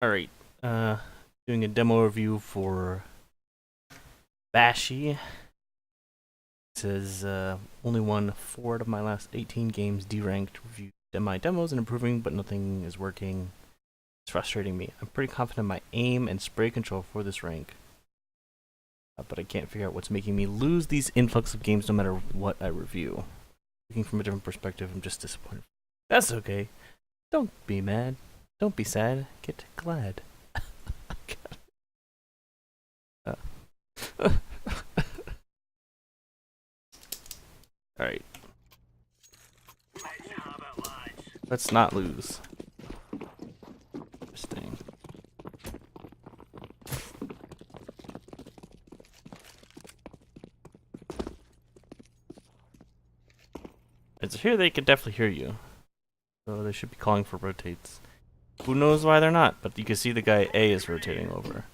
Alright, doing a demo review for bashi. It says, only won 4 out of my last 18 games, deranked, reviewed my demos and improving, but nothing is working. It's frustrating me. I'm pretty confident in my aim and spray control for this rank. But I can't figure out what's making me lose these influx of games no matter what I review. Looking from a different perspective, I'm just disappointed. That's okay. Don't be mad. Don't be sad. Get glad. Alright. Let's not lose. Interesting. It's here they can definitely hear you. So they should be calling for rotates. Who knows why they're not, but you can see the guy A is rotating over.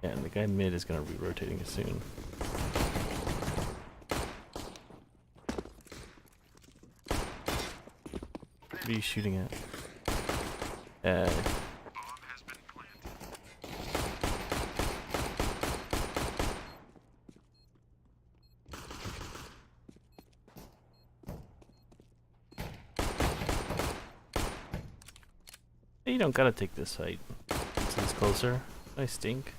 Yeah, and the guy mid is gonna be rotating soon. What are you shooting at? You don't gotta take this fight. Since it's closer. I stink.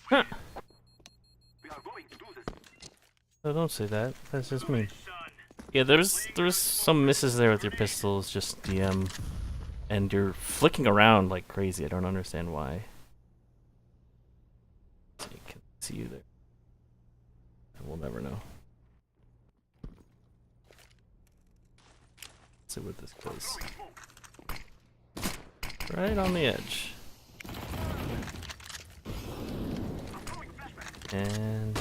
Huh. Oh, don't say that. That's just me. Yeah, there's some misses there with your pistols, just DM, and you're flicking around like crazy. I don't understand why. I can see you there. We'll never know. Let's see where this goes. Right on the edge. And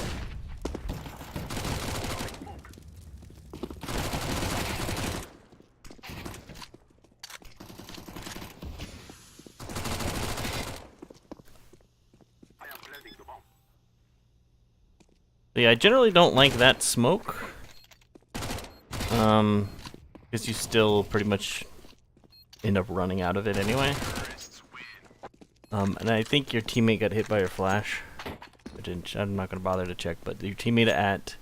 yeah, I generally don't like that smoke. Because you still pretty much end up running out of it anyway. And I think your teammate got hit by your flash. I'm not gonna bother to check, but your teammate at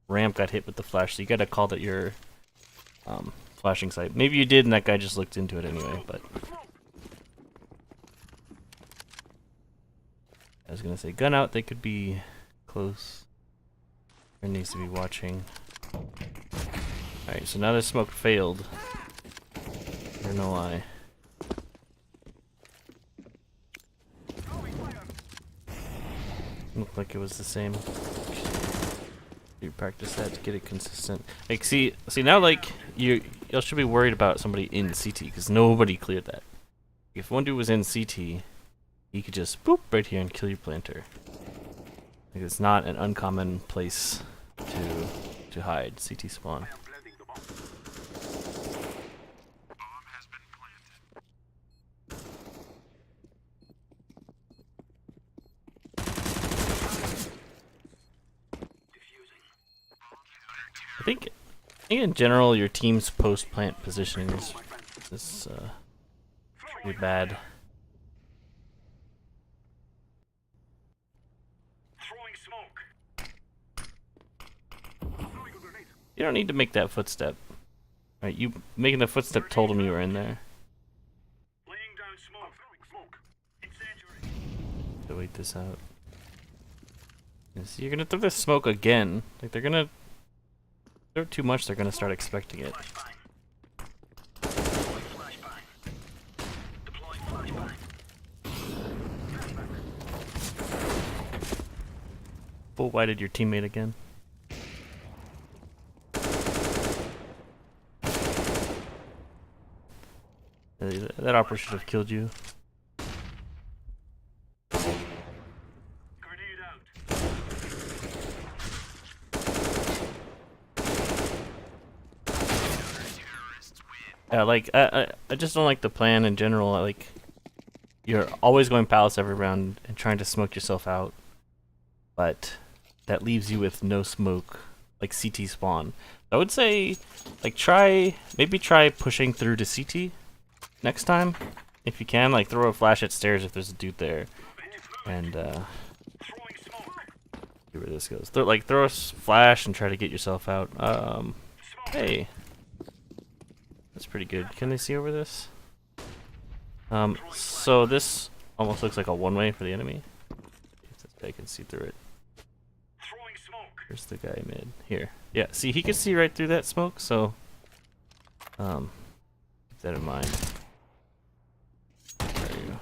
ramp got hit with the flash, so you gotta call that your flashing site. Maybe you did, and that guy just looked into it anyway. But I was gonna say, gun out. They could be close. There needs to be watching. Alright, so now the smoke failed. I don't know why. Looked like it was the same. You practice that to get it consistent. Like, see now, like y'all should be worried about somebody in CT because nobody cleared that. If one dude was in CT, he could just boop right here and kill your planter. Like, it's not an uncommon place to hide CT spawn. I think in general your team's post-plant positioning is pretty bad. You don't need to make that footstep. Right, you making the footstep told him you were in there. To wait this out. So you're gonna throw this smoke again. Like, they're gonna throw too much, they're gonna start expecting it. Full whited your teammate again. That opera should have killed you. Yeah, like I just don't like the plan in general. Like you're always going palace every round and trying to smoke yourself out, but that leaves you with no smoke, like CT spawn. I would say, like maybe try pushing through to CT next time if you can. Like throw a flash at stairs if there's a dude there, and see where this goes. Throw a flash and try to get yourself out. Hey. That's pretty good. Can they see over this? So this almost looks like a one-way for the enemy. If this guy can see through it. Here's the guy mid. Here. Yeah, see, he can see right through that smoke, so keep that in mind. There you go.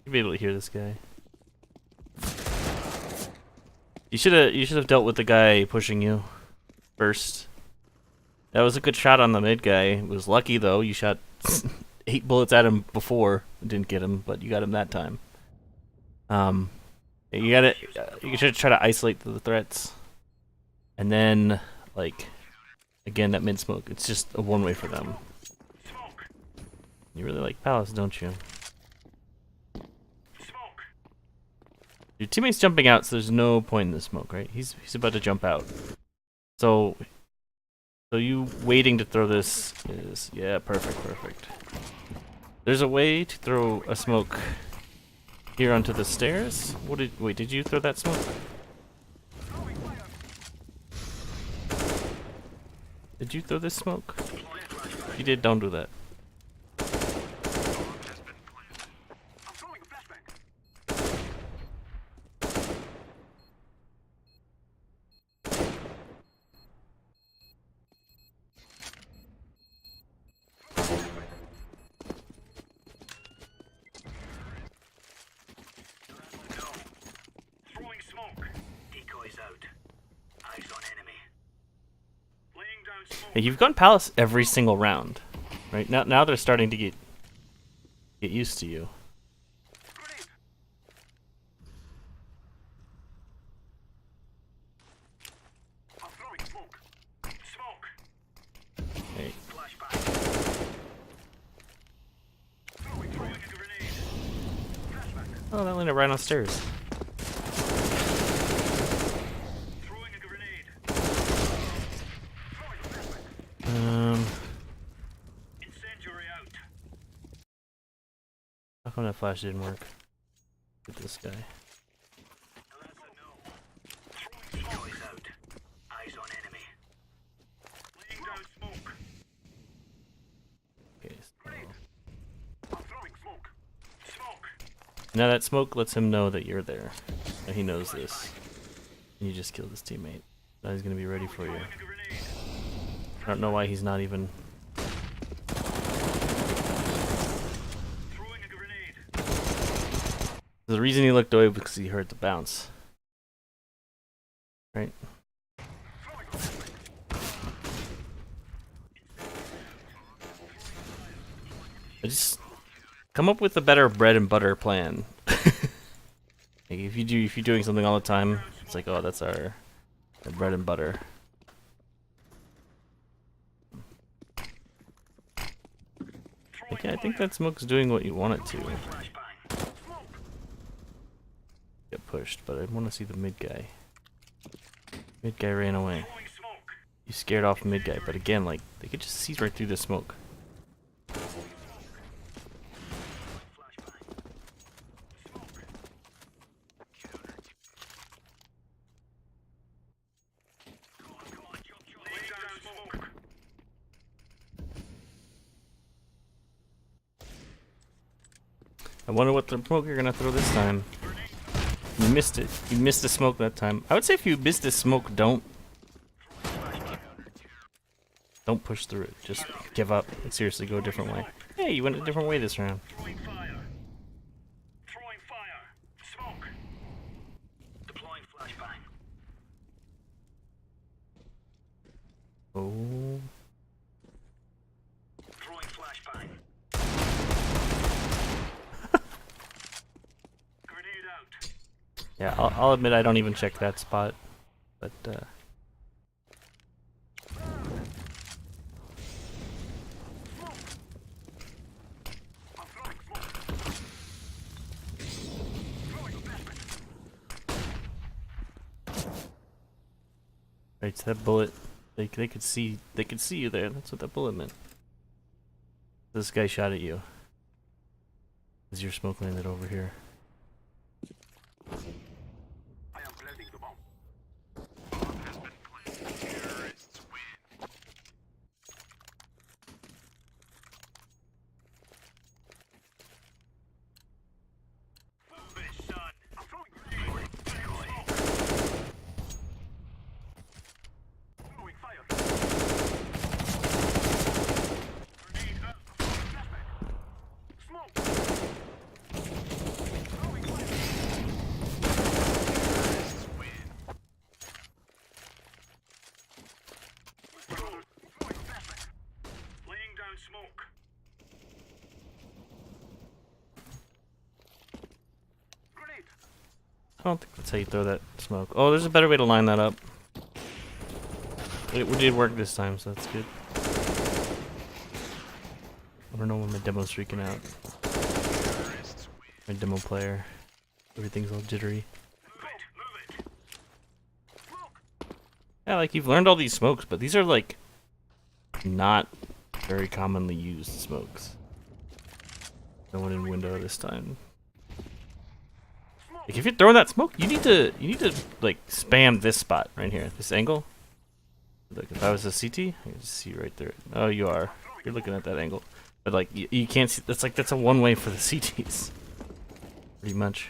You'll be able to hear this guy. You should have dealt with the guy pushing you first. That was a good shot on the mid guy. It was lucky though. You shot 8 bullets at him before, didn't get him, but you got him that time. You should try to isolate the threats, and then like again that mid smoke. It's just a one way for them. You really like Palace, don't you? Your teammate's jumping out, so there's no point in the smoke, right? He's about to jump out. So you waiting to throw this is, yeah, perfect. There's a way to throw a smoke here onto the stairs. Wait, did you throw that smoke? Did you throw this smoke? If you did, don't do that. Hey, you've gone Palace every single round, right? Now they're starting to get used to you. Hey. Oh, that landed right on stairs. How come that flash didn't work? With this guy. Okay, so now that smoke lets him know that you're there. And he knows this. And you just killed his teammate. Now he's gonna be ready for you. I don't know why he's not even. The reason he looked away was because he heard the bounce. Right? I just come up with a better bread and butter plan. Like if you're doing something all the time, it's like, oh, that's our bread and butter. Okay, I think that smoke's doing what you want it to. Get pushed, but I want to see the mid guy. Mid guy ran away. You scared off mid guy, but again, like they could just see right through the smoke. I wonder what the smoke you're gonna throw this time. You missed it. You missed the smoke that time. I would say if you missed the smoke, don't push through it. Just give up and seriously go a different way. Hey, you went a different way this round. Oh. Yeah, I'll admit I don't even check that spot, but right, so that bullet, they could see you there. That's what that bullet meant. This guy shot at you. As your smoke landed over here. I am planting the bomb. Smoke. Grenade. I don't think that's how you throw that smoke. Oh, there's a better way to line that up. It did work this time, so that's good. I don't know when my demo's freaking out. My demo player. Everything's all jittery. Yeah, like you've learned all these smokes, but these are like not very commonly used smokes. No one in window this time. Like if you're throwing that smoke, you need to like spam this spot right here, this angle. Like if I was a CT, I can just see right there. Oh, you are. You're looking at that angle, but like you can't see. That's a one way for the CTs, pretty much.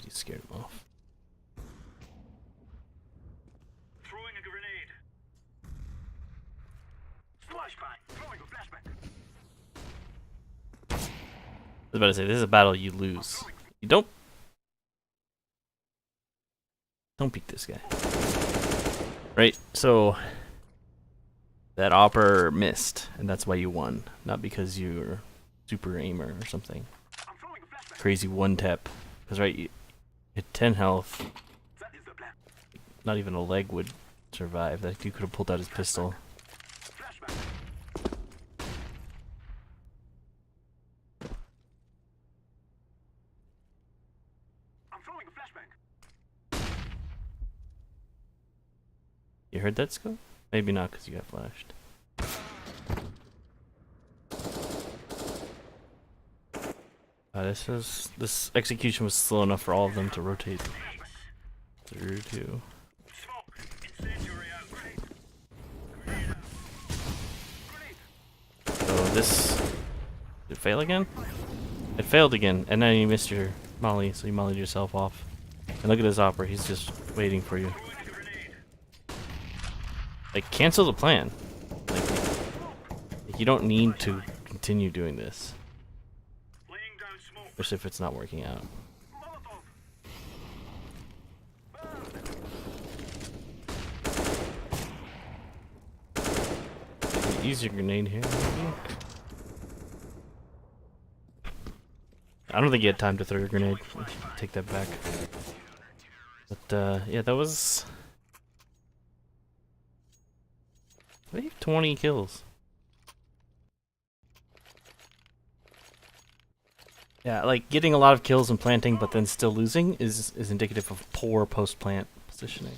You scared him off. Throwing a grenade. Flashbang. Throwing a flashbang. I was about to say, this is a battle you lose. You don't peek this guy. Right, so that opper missed, and that's why you won. Not because you're super aimer or something. Crazy one tap. Because right, you had 10 health. Not even a leg would survive. That dude could have pulled out his pistol. You heard that scope? Maybe not, because you got flashed. This execution was slow enough for all of them to rotate through to. So this did it fail again? It failed again, and then you missed your molly, so you mollied yourself off. And look at his opera, he's just waiting for you. Like, cancel the plan. Like, you don't need to continue doing this. Especially if it's not working out. Use your grenade here, maybe? I don't think you had time to throw your grenade. Take that back. But, yeah, that was... I think 20 kills. Yeah, like getting a lot of kills and planting, but then still losing is indicative of poor post-plant positioning.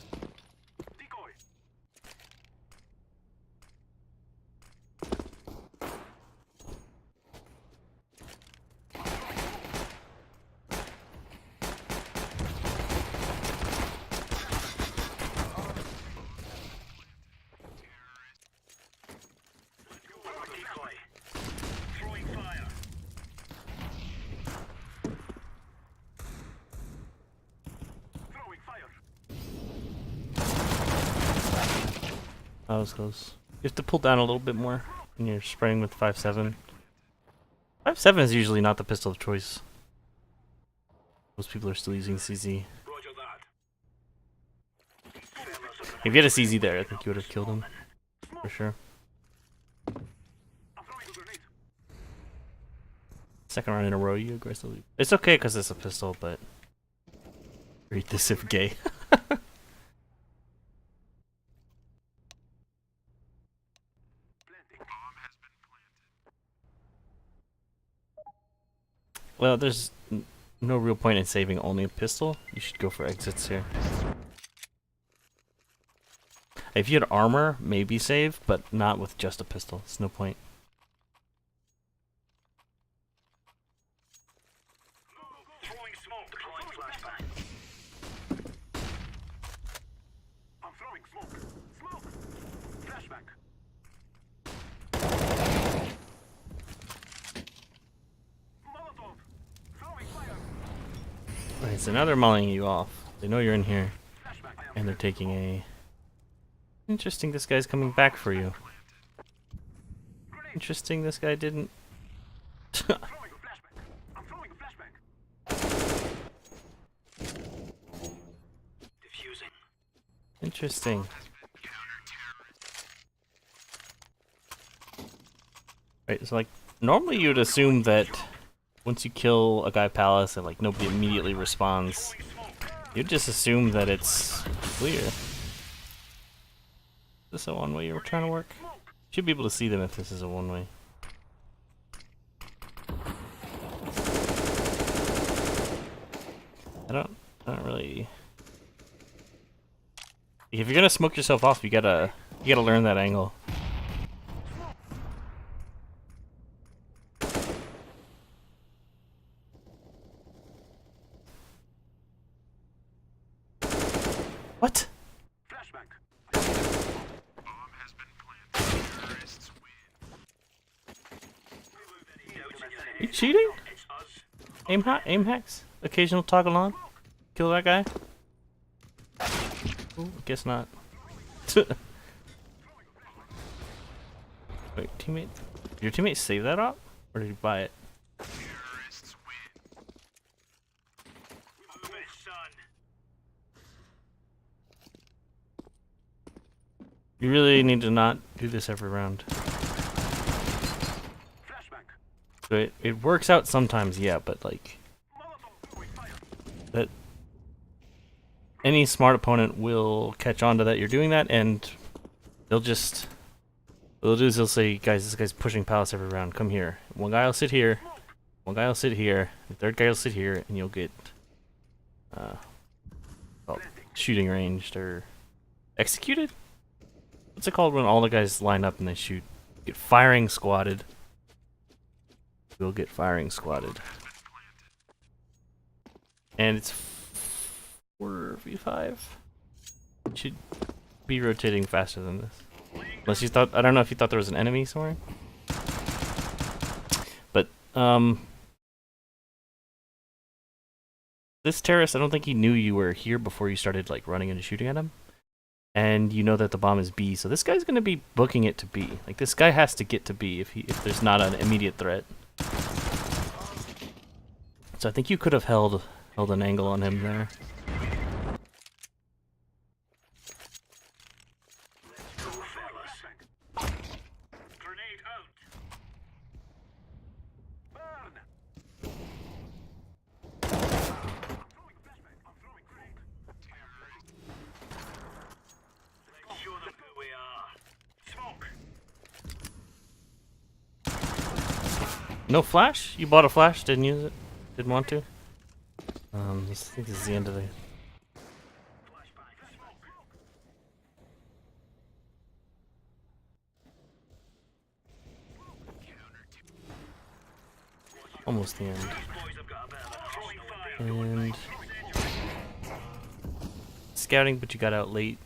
That was close. You have to pull down a little bit more when you're spraying with 5.7. 5.7 is usually not the pistol of choice Most people are still using CZ. Roger that. If you had a CZ there, I think you would have killed him. For sure. I'm throwing a grenade. Second round in a row, you aggressively. It's okay because it's a pistol, but. Read this if gay. Well, there's no real point in saving only a pistol. You should go for exits here. If you had armor, maybe save, but not with just a pistol. It's no point. Throwing smoke. Deploying flashbang. I'm throwing smoke. Smoke. Flashbang. Molotov. Throwing fire. Alright, so now they're mulling you off. They know you're in here, Flashbang. I am and they're taking a... Interesting, this guy's coming back for you. grenade. Interesting, this guy didn't... Throwing a flashbang. I'm throwing a flashbang. Diffusing. Interesting. Right, so like, normally you'd assume that once you kill a guy palace and like nobody immediately responds, Throwing smoke. you'd just assume that it's clear. Is this a one-way you were trying to work? Should be able to see them if this is a one-way. I don't really... If you're gonna smoke yourself off, you gotta learn that angle. What? Flashbang. You cheating? It's us. Aim hacks? Occasional toggle on? Kill that guy? Ooh, guess not. Wait, teammate? Did your teammate save that up? Or did he buy it? Move it, son. You really need to not do this every round. Flashbang. So it works out sometimes, yeah, but like... Molotov. Throwing fire. that any smart opponent will catch on to that you're doing that, and they'll just what they'll do is they'll say, guys, this guy's pushing palace every round, come here. One guy will sit here, one guy will sit here, the third guy will sit here, and you'll get well, shooting ranged or executed. What's it called when all the guys line up and they shoot? Get firing squatted. You'll get firing squatted. And it's 4v5. Should be rotating faster than this. Unless you thought, I don't know if you thought there was an enemy somewhere. But, this terrorist, I don't think he knew you were here before you started like running and shooting at him. And you know that the bomb is B, so this guy's gonna be booking it to B. Like this guy has to get to B if there's not an immediate threat. So I think you could have held an angle on him there. Go, fellas. Grenade out. Burn. I'm throwing a flashbang. I'm throwing grenade. Let's show them who we are. Smoke. No flash? You bought a flash? Didn't use it? Didn't want to? I think this is the end of the... Flashbang. Smoke. Almost the end. Boys have got a bit of a throwing fire. And... scouting, but you got out late.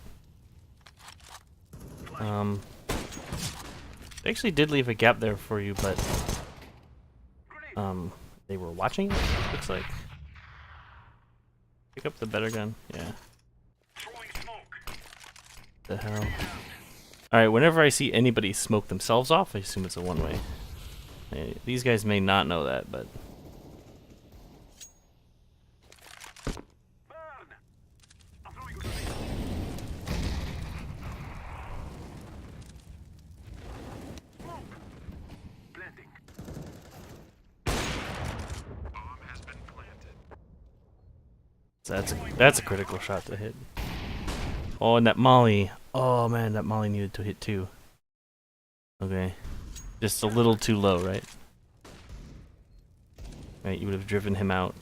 They actually did leave a gap there for you, but... they were watching it, looks like. Pick up the better gun. Yeah. Throwing smoke. The hell. Alright, whenever I see anybody smoke themselves off, I assume it's a one-way. These guys may not know that, but... So that's a critical shot to hit. Oh, and that molly. Oh man, that molly needed to hit too. Okay. Just a little too low, right? Right, you would have driven him out.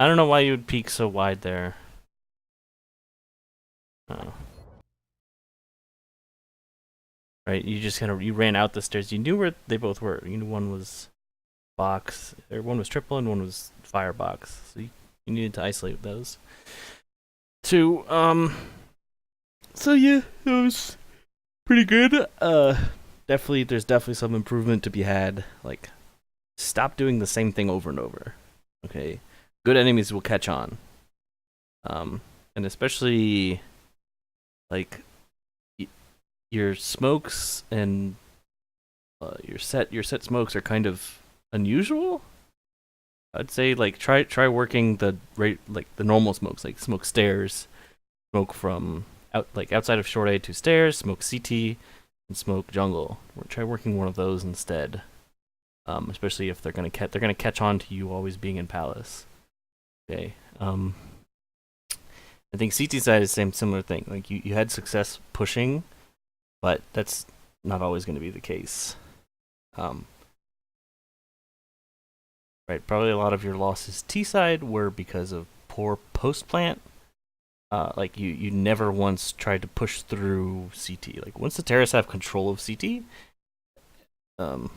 I don't know why you would peek so wide there. Oh. Right, you just you ran out the stairs. You knew where they both were. You knew one was box, or one was triple and one was firebox. So you needed to isolate those. Two, so yeah, it was pretty good. There's definitely some improvement to be had. Like, stop doing the same thing over and over. Okay, good enemies will catch on. And especially like your smokes and your set smokes are kind of unusual. I'd say like try working the the normal smokes, like smoke stairs, smoke from outside of short A to stairs, smoke CT, and smoke jungle. Try working one of those instead. Especially if they're gonna catch on to you always being in palace. Okay. I think CT side is the same similar thing. Like you had success pushing, but that's not always going to be the case. Right, probably a lot of your losses T side were because of poor post plant. Like you never once tried to push through CT. Like once the terrorists have control of CT, that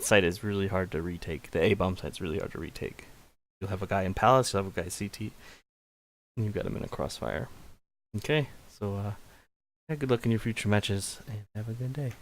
site is really hard to retake. The A bomb site's really hard to retake. You'll have a guy in palace, you'll have a guy CT, and you've got him in a crossfire. Okay, so yeah, good luck in your future matches, and have a good day.